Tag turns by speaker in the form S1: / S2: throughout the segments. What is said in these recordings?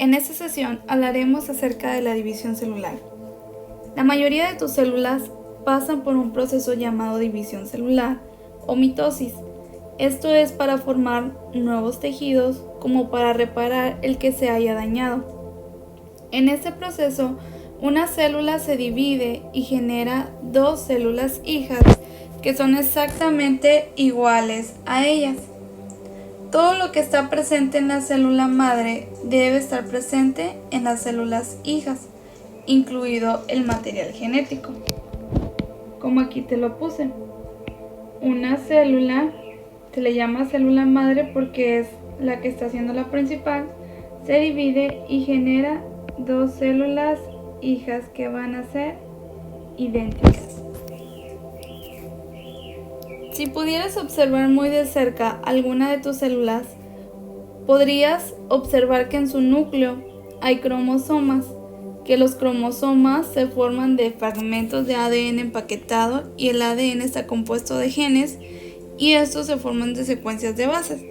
S1: En esta sesión hablaremos acerca de la división celular. La mayoría de tus células pasan por un proceso llamado división celular o mitosis. Esto es para formar nuevos tejidos como para reparar el que se haya dañado. En este proceso, una célula se divide y genera dos células hijas que son exactamente iguales a ellas. Todo lo que está presente en la célula madre debe estar presente en las células hijas, incluido el material genético. Como aquí te lo puse. Una célula se le llama célula madre porque es la que está siendo la principal, se divide y genera dos células hijas que van a ser idénticas. Si pudieras observar muy de cerca alguna de tus células, podrías observar que en su núcleo hay cromosomas, que los cromosomas se forman de fragmentos de ADN empaquetado y el ADN está compuesto de genes y estos se forman de secuencias de bases.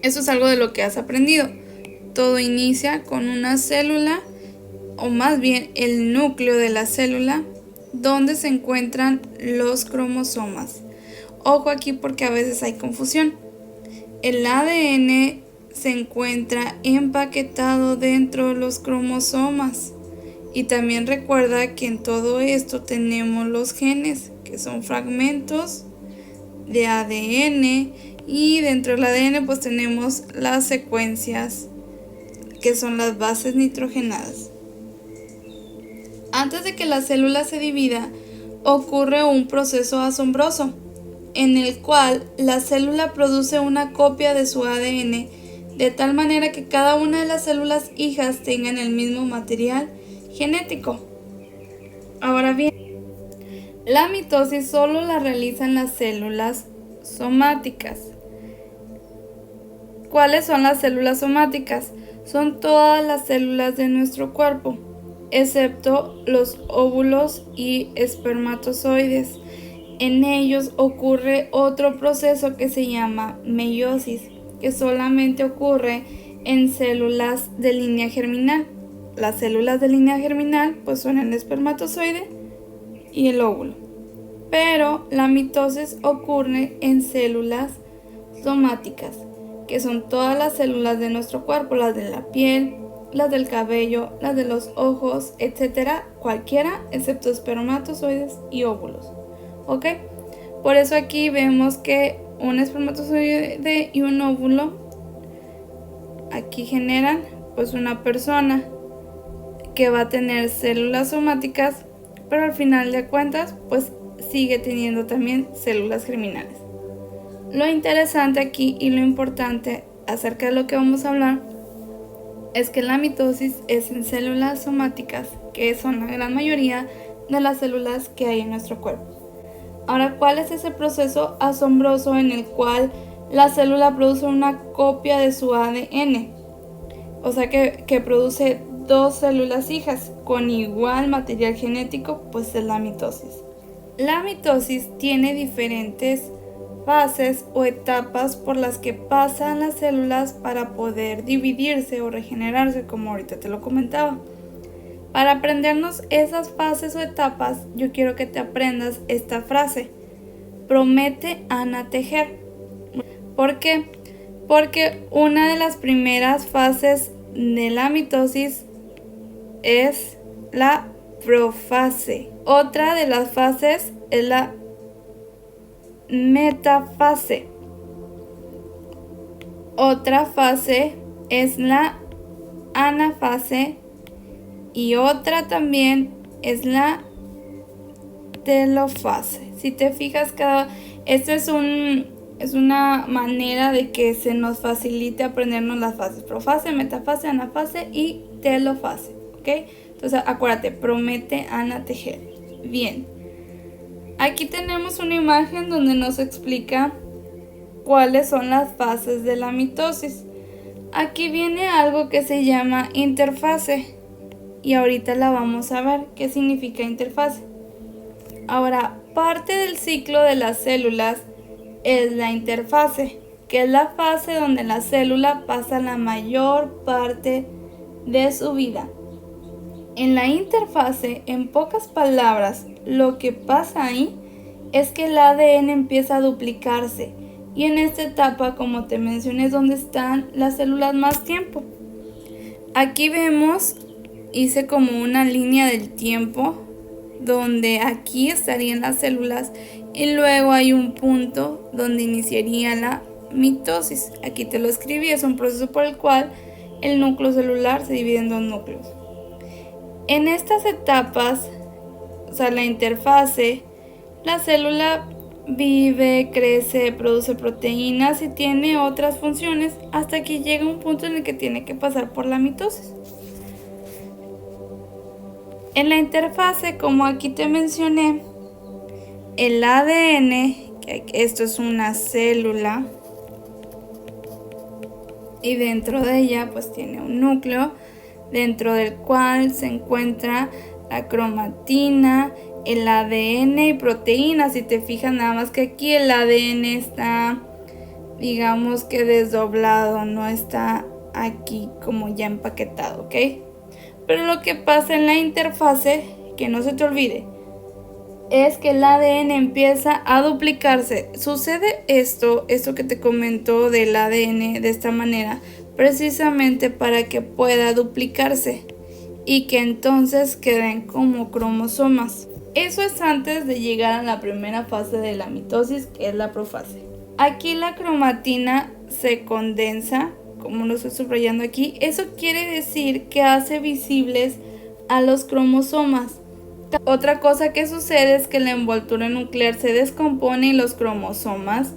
S1: Eso es algo de lo que has aprendido. Todo inicia con una célula, o más bien el núcleo de la célula, donde se encuentran los cromosomas. Ojo aquí porque a veces hay confusión. El ADN se encuentra empaquetado dentro de los cromosomas. Y también recuerda que en todo esto tenemos los genes, que son fragmentos de ADN. Y dentro del ADN pues tenemos las secuencias, que son las bases nitrogenadas. Antes de que la célula se divida, ocurre un proceso asombroso, en el cual la célula produce una copia de su ADN, de tal manera que cada una de las células hijas tengan el mismo material genético. Ahora bien, la mitosis solo la realizan las células somáticas. ¿Cuáles son las células somáticas? Son todas las células de nuestro cuerpo, excepto los óvulos y espermatozoides. En ellos ocurre otro proceso que se llama meiosis, que solamente ocurre en células de línea germinal. Las células de línea germinal pues son el espermatozoide y el óvulo. Pero la mitosis ocurre en células somáticas, que son todas las células de nuestro cuerpo, las de la piel, las del cabello, las de los ojos, etcétera, cualquiera excepto espermatozoides y óvulos. ¿Ok? Por eso aquí vemos que un espermatozoide y un óvulo aquí generan pues una persona que va a tener células somáticas, pero al final de cuentas pues sigue teniendo también células germinales. Lo interesante aquí y lo importante acerca de lo que vamos a hablar es que la mitosis es en células somáticas, que son la gran mayoría de las células que hay en nuestro cuerpo. Ahora, ¿cuál es ese proceso asombroso en el cual la célula produce una copia de su ADN? O sea que produce dos células hijas con igual material genético, pues es la mitosis. La mitosis tiene diferentes fases o etapas por las que pasan las células para poder dividirse o regenerarse, como ahorita te lo comentaba. Para aprendernos esas fases o etapas, yo quiero que te aprendas esta frase: promete Ana tejer. ¿Por qué? Porque una de las primeras fases de la mitosis es la profase. Otra de las fases es la metafase. Otra fase es la anafase y otra también es la telofase. Si te fijas, esta es una manera de que se nos facilite aprendernos las fases: profase, metafase, anafase y telofase. ¿Ok? Entonces acuérdate, promete Ana tejer. Bien. Aquí tenemos una imagen donde nos explica cuáles son las fases de la mitosis. Aquí viene algo que se llama interfase y ahorita la vamos a ver qué significa interfase. Ahora, parte del ciclo de las células es la interfase, que es la fase donde la célula pasa la mayor parte de su vida. En la interfase, en pocas palabras, lo que pasa ahí es que el ADN empieza a duplicarse y en esta etapa, como te mencioné, es donde están las células más tiempo. Aquí vemos, hice como una línea del tiempo donde aquí estarían las células y luego hay un punto donde iniciaría la mitosis. Aquí te lo escribí, es un proceso por el cual el núcleo celular se divide en dos núcleos. En estas etapas, o sea, la interfase, la célula vive, crece, produce proteínas y tiene otras funciones hasta que llega un punto en el que tiene que pasar por la mitosis. En la interfase, como aquí te mencioné, el ADN, que esto es una célula, y dentro de ella pues tiene un núcleo, dentro del cual se encuentra la cromatina, el ADN y proteínas. Si te fijas, nada más que aquí el ADN está, digamos que desdoblado, no está aquí como ya empaquetado, ¿ok? Pero lo que pasa en la interfase, que no se te olvide, es que el ADN empieza a duplicarse. Sucede esto que te comento del ADN de esta manera, precisamente para que pueda duplicarse y que entonces queden como cromosomas. Eso es antes de llegar a la primera fase de la mitosis, que es la profase. Aquí la cromatina se condensa, como lo estoy subrayando aquí. Eso quiere decir que hace visibles a los cromosomas. Otra cosa que sucede es que la envoltura nuclear se descompone y los cromosomas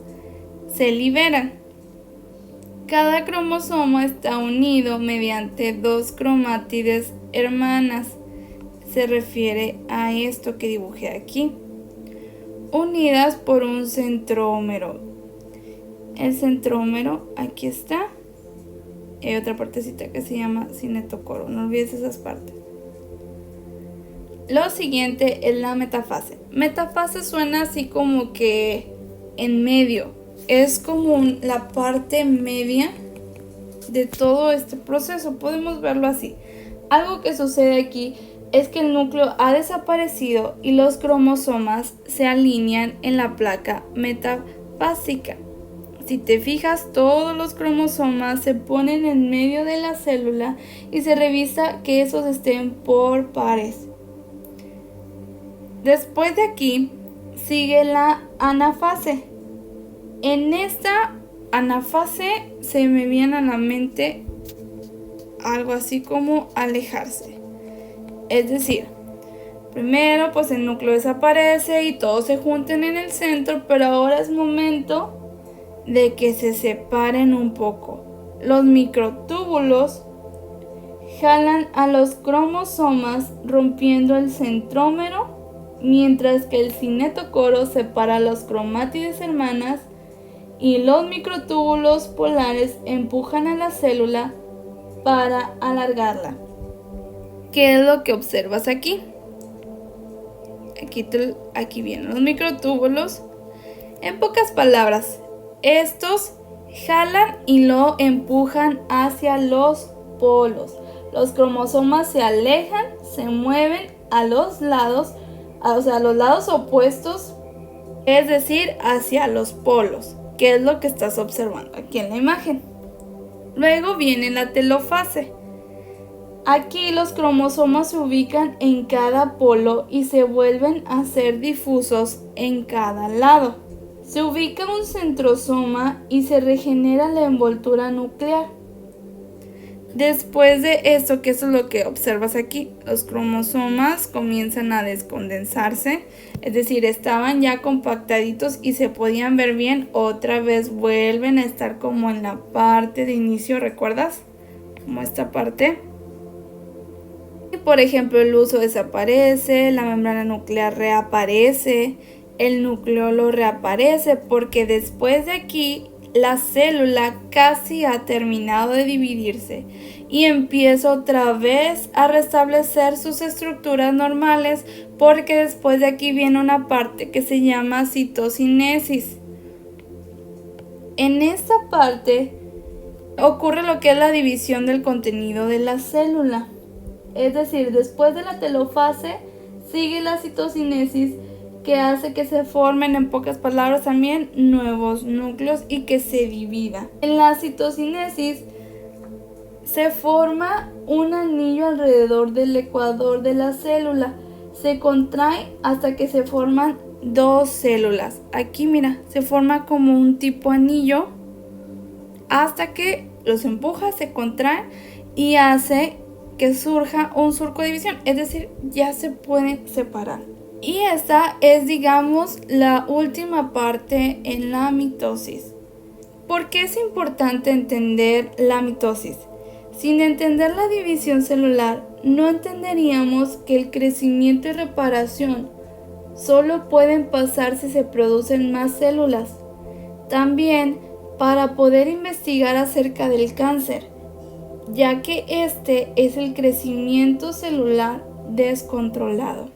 S1: se liberan. Cada cromosoma está unido mediante dos cromátides hermanas. Se refiere a esto que dibujé aquí, unidas por un centrómero. El centrómero aquí está. Hay otra partecita que se llama cinetocoro, no olvides esas partes. Lo siguiente es la metafase. Metafase suena así como que en medio, es como la parte media de todo este proceso, podemos verlo así. Algo que sucede aquí es que el núcleo ha desaparecido y los cromosomas se alinean en la placa metafásica. Si te fijas, todos los cromosomas se ponen en medio de la célula y se revisa que esos estén por pares. Después de aquí sigue la anafase. En esta anafase se me viene a la mente algo así como alejarse. Es decir, primero pues el núcleo desaparece y todos se junten en el centro, pero ahora es momento de que se separen un poco. Los microtúbulos jalan a los cromosomas rompiendo el centrómero, mientras que el cinetocoro separa los cromátides hermanas y los microtúbulos polares empujan a la célula para alargarla. ¿Qué es lo que observas aquí? Aquí vienen los microtúbulos. En pocas palabras, estos jalan y lo empujan hacia los polos. Los cromosomas se alejan, se mueven a los lados, o sea, a los lados opuestos, es decir, hacia los polos, que es lo que estás observando aquí en la imagen. Luego viene la telofase. Aquí los cromosomas se ubican en cada polo y se vuelven a ser difusos en cada lado. Se ubica un centrosoma y se regenera la envoltura nuclear. Después de esto, que eso es lo que observas aquí, los cromosomas comienzan a descondensarse, es decir, estaban ya compactaditos y se podían ver bien, otra vez vuelven a estar como en la parte de inicio, ¿recuerdas? Como esta parte. Y por ejemplo, el huso desaparece, la membrana nuclear reaparece, el nucleolo reaparece, porque después de aquí la célula casi ha terminado de dividirse y empieza otra vez a restablecer sus estructuras normales, porque después de aquí viene una parte que se llama citocinesis. En esta parte ocurre lo que es la división del contenido de la célula. Es decir, después de la telofase sigue la citocinesis, que hace que se formen, en pocas palabras también, nuevos núcleos y que se divida. En la citocinesis se forma un anillo alrededor del ecuador de la célula. Se contrae hasta que se forman dos células. Aquí mira, se forma como un tipo anillo hasta que los empuja, se contrae y hace que surja un surco de división. Es decir, ya se pueden separar. Y esta es, digamos, la última parte en la mitosis. ¿Por qué es importante entender la mitosis? Sin entender la división celular, no entenderíamos que el crecimiento y reparación solo pueden pasar si se producen más células. También para poder investigar acerca del cáncer, ya que este es el crecimiento celular descontrolado.